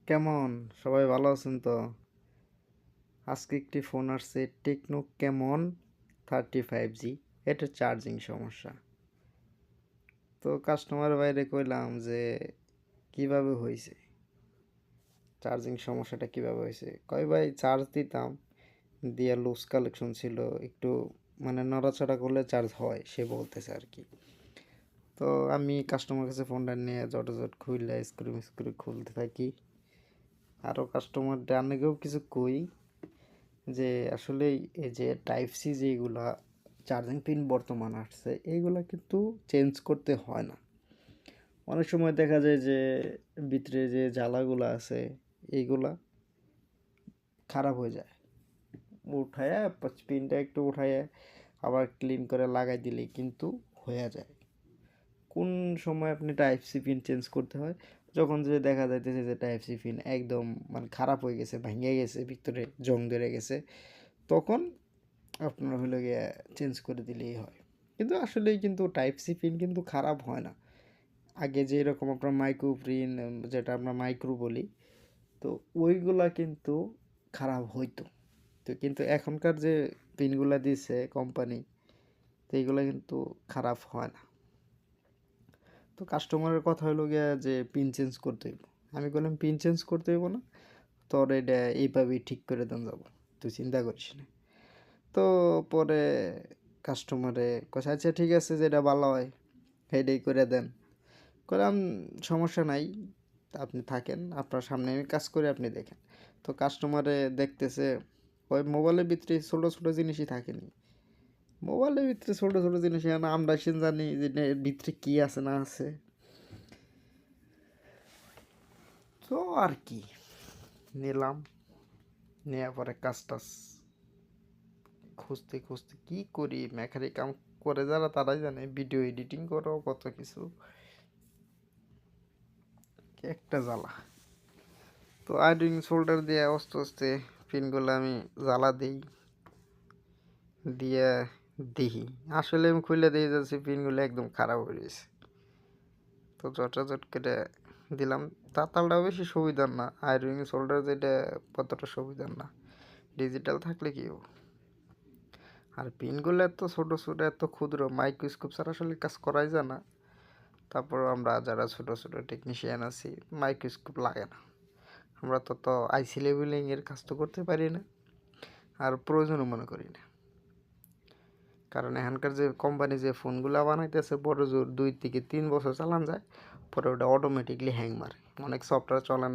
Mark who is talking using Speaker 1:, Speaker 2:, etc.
Speaker 1: কেমন সবাই ভালো আছেন তো? আজকে একটি ফোন আসছে টেকনো কেমন 35G। এটা চার্জিং সমস্যা। তো কাস্টমার বাইরে কইলাম যে কিভাবে হয়েছে, চার্জিং সমস্যাটা কিভাবে হয়েছে। কয় ভাই চার্জ দিতাম, দিয়ে লুজ কালেকশন ছিল, একটু মানে নড়াচড়া করলে চার্জ হয় সে বলতেছে আর কি। তো আমি কাস্টমার কাছে ফোনটা নিয়ে জট খুললে স্ক্রু খুলতে থাকি। আরও কাস্টমার ডানেকেও কিছু কই যে আসলে এই যে টাইপ সি যেগুলা চার্জিং পিন বর্তমান আসছে এইগুলা কিন্তু চেঞ্জ করতে হয় না। অনেক সময় দেখা যায় যে ভিতরে যে জ্বালাগুলো আছে এইগুলা খারাপ হয়ে যায়, উঠায়া পিনটা একটু উঠায়া আবার ক্লিন করে লাগাই দিলেই কিন্তু হয়ে যায়। কোন সময় আপনি টাইপ সি পিন চেঞ্জ করতে হয়, যখন যে দেখা যাইতেছে যে টাইপ সি পিন একদম মানে খারাপ হয়ে গেছে, ভেঙে গেছে, ভিতরে জং ধরে গেছে, তখন আপনার হলো গিয়ে চেঞ্জ করে দিলেই হয়। কিন্তু আসলেই কিন্তু টাইপ সি পিন কিন্তু খারাপ হয় না। আগে যে এরকম আপনার মাইক্রো পিন, যেটা আমরা মাইক্রো বলি, তো ওইগুলা কিন্তু খারাপ হইতো। তো কিন্তু এখনকার যে পিনগুলা দিছে কোম্পানি, তো এইগুলা কিন্তু খারাপ হয় না। তো কাস্টমারের কথা হলো গিয়া যে পিন চেঞ্জ করতে হইব। আমি বললাম পিন চেঞ্জ করতে হইব না, তোর এটা এইভাবেই ঠিক করে দেন যাব, তুই চিন্তা করিস না। তো পরে কাস্টমারে কইছে আচ্ছা ঠিক আছে, যেটা ভালো হয় সেইটাই করে দেন। কইলাম সমস্যা নাই, আপনি থাকেন, আপনার সামনে আমি কাজ করে আপনি দেখেন। তো কাস্টমারে দেখতেছে ওই মোবাইলের ভিতরে ছোটো ছোটো জিনিসই থাকেনি। মোবাইলের ভিতরে ছোটো ছোটো জিনিস এখন আমরা সেন জানি যে এর ভিতরে কী আছে না আছে। তো আর কি, নিলাম, নেওয়ার পরে কাজ টাজ খুঁজতে খুঁজতে কী করি, মেকানিক কাম করে যারা তারাই জানে, ভিডিও এডিটিং করো কত কিছু, কি একটা জ্বালা। তো আয়োডিন সোল্ডার দিয়ে আস্তে আস্তে পিনগুলো আমি জ্বালা দিই, দিয়ে দেখি আসলে আমি খুলে দিয়ে যাচ্ছি পিনগুলো একদম খারাপ হয়ে গেছে। তো জটাজট করে দিলাম। তাতালটাও বেশি সুবিধার না, আয়োডিন সোল্ডার যেটা কতটা সুবিধার না, ডিজিটাল থাকলে কি হবে। আর পিনগুলো এত ছোটো ছোটো, এত ক্ষুদ্র, মাইক্রোস্কোপ ছাড়া আসলে কাজ করাই যায় না। তারপর আমরা যারা ছোটো ছোটো টেকনিশিয়ান আছি, মাইক্রোস্কোপ লাগে না। আমরা তো আইসি লেভেলিংয়ের কাজ তো করতে পারি না, আর প্রয়োজনও মনে করি না। কারণ এখানকার যে কোম্পানি যে ফোনগুলো বানাইতেছে, বড় জোর 2 থেকে 3 বছর চালান যায়, পরে ওটা অটোমেটিকলি হ্যাং মারে, অনেক সফটওয়্যার চলে না।